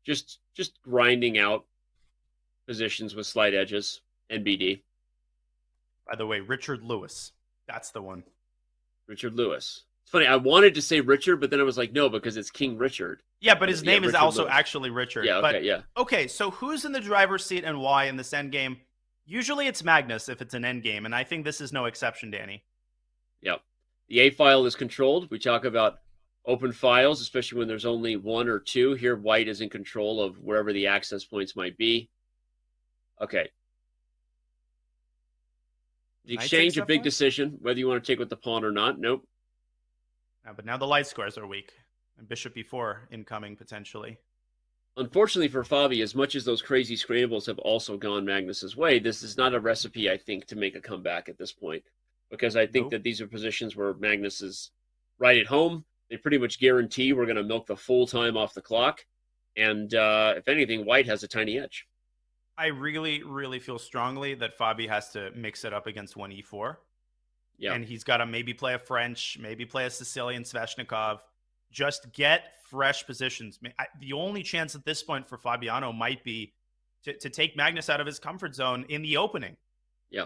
Just grinding out positions with slight edges, NBD. By the way, Richard Lewis. That's the one. Richard Lewis. It's funny, I wanted to say Richard, but then I was like, no, because it's King Richard. Yeah, but his name is Richard also Lewis. actually Richard. Yeah, okay, but, yeah. Okay, so who's in the driver's seat and why in this endgame? Usually it's Magnus if it's an endgame, and I think this is no exception, Danny. Yep. The A file is controlled. We talk about open files, especially when there's only one or two. Here, white is in control of wherever the access points might be. Okay. The exchange, a big decision, whether you want to take with the pawn or not. Nope. But now the light squares are weak. And bishop e4 incoming, potentially. Unfortunately for Fabi, as much as those crazy scrambles have also gone Magnus's way, this is not a recipe, I think, to make a comeback at this point. Because I think that these are positions where Magnus is right at home. They pretty much guarantee we're going to milk the full time off the clock. And if anything, white has a tiny edge. I really, really feel strongly that Fabi has to mix it up against 1e4. Yeah. And he's got to maybe play a French, maybe play a Sicilian Sveshnikov. Just get fresh positions. The only chance at this point for Fabiano might be to take Magnus out of his comfort zone in the opening. Yeah.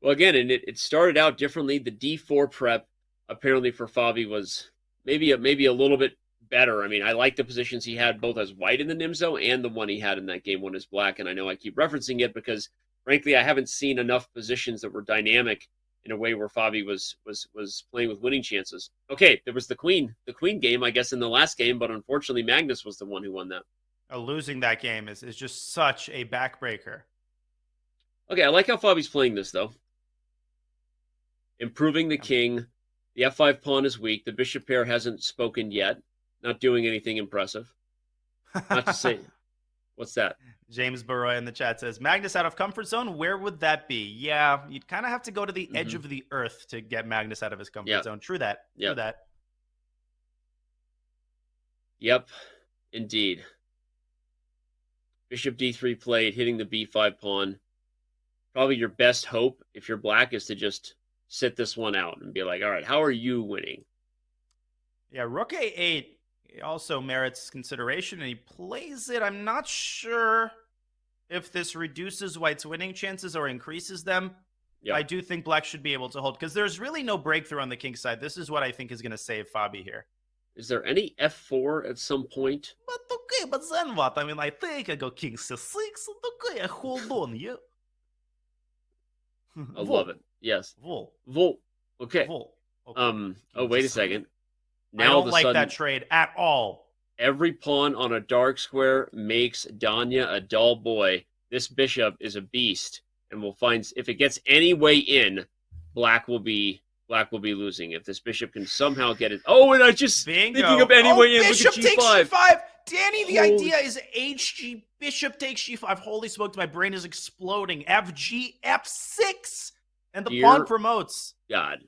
Well, again, and it started out differently. The d4 prep apparently for Fabi was maybe a little bit better. I mean, I like the positions he had both as white in the Nimzo and the one he had in that game one as black. And I know I keep referencing it because, frankly, I haven't seen enough positions that were dynamic in a way where Fabi was playing with winning chances. Okay, there was the queen game, I guess, in the last game, but unfortunately Magnus was the one who won that. Losing that game is just such a backbreaker. Okay, I like how Fabi's playing this, though. Improving the king. The f5 pawn is weak. The bishop pair hasn't spoken yet. Not doing anything impressive. Not to say... What's that? James Baroy in the chat says, Magnus out of comfort zone, where would that be? Yeah, you'd kind of have to go to the edge of the earth to get Magnus out of his comfort zone. True that. True that. Yep, indeed. Bishop d3 played, hitting the b5 pawn. Probably your best hope, if you're black, is to just sit this one out and be like, all right, how are you winning? Yeah, rook a8 also merits consideration, and he plays it. I'm not sure if this reduces white's winning chances or increases them. I do think black should be able to hold, because there's really no breakthrough on the king side. This is what I think is going to save Fabi here. Is there any f4 at some point? But okay, but then what? I mean, I think I go king c6, and okay, I hold on, yeah. I love it. Yes. Vol. Okay. Okay. Oh, wait a second. Now I don't like that trade at all. Every pawn on a dark square makes Danya a dull boy. This bishop is a beast, and we'll find if it gets any way in, black will be losing. If this bishop can somehow get it. Oh, and I just thinking of any way in. Bishop look at takes g5. Danny, the idea is HG. Bishop takes g5. Holy smokes, my brain is exploding. FG f6, and the pawn promotes. God.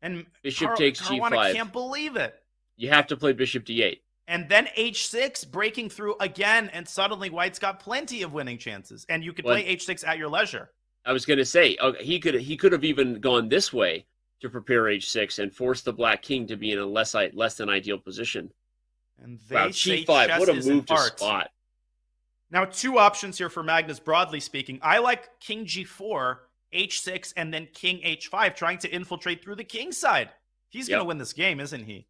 And bishop takes Caruana g5. Can't believe it. You have to play bishop d8. And then h6, breaking through again, and suddenly white's got plenty of winning chances. And you could play h6 at your leisure. I was going to say, he could have even gone this way to prepare h6 and force the black king to be in a less than ideal position. And they say g5, what a move to spot. Now, two options here for Magnus, broadly speaking. I like king g4, h6, and then king h5, trying to infiltrate through the king side. He's going to win this game, isn't he?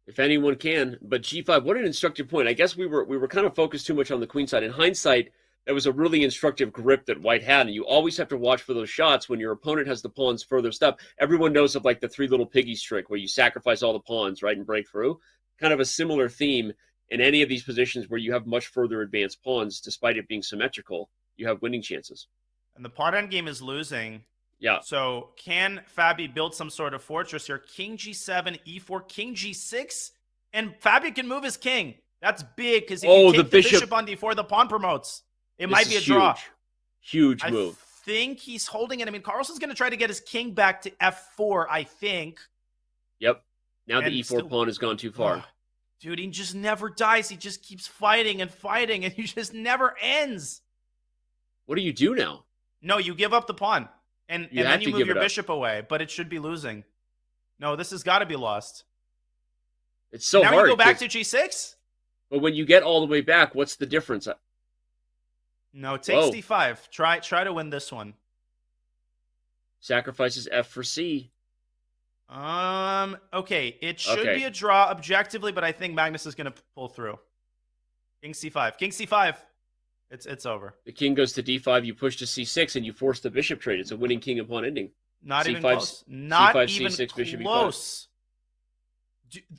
If anyone can. But g5, what an instructive point. I guess we were kind of focused too much on the queen side. In hindsight, that was a really instructive grip that white had, and you always have to watch for those shots when your opponent has the pawns furthest up. Everyone knows of like the three little piggies trick where you sacrifice all the pawns, right, and break through. Kind of a similar theme in any of these positions where you have much further advanced pawns, despite it being symmetrical. You have winning chances. And the pawn endgame is losing. Yeah. So can Fabi build some sort of fortress here? King g7, e4, king g6, and Fabi can move his king. That's big, because if you take the bishop on d4, the pawn promotes. It might be a draw. Huge move. I think he's holding it. I mean, Carlsen's going to try to get his king back to f4, I think. Yep. Now the e4 pawn has gone too far. Dude, he just never dies. He just keeps fighting, and he just never ends. What do you do now? No, you give up the pawn. And then you move your bishop away, but it should be losing. No, this has got to be lost. It's so now hard. You go back to G6? But when you get all the way back, what's the difference? No, it takes D5. Try to win this one. Sacrifices F for C. Okay. It should be a draw objectively, but I think Magnus is going to pull through. King C5. King C5. It's over. The king goes to D5. You push to C6, and you force the bishop trade. It's a winning king upon ending. Not even close. Not C5, even C6, bishop close.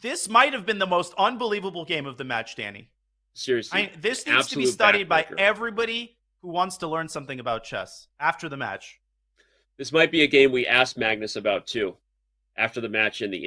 This might have been the most unbelievable game of the match, Danny. Seriously. This needs to be studied by everybody who wants to learn something about chess after the match. This might be a game we asked Magnus about, too, after the match in the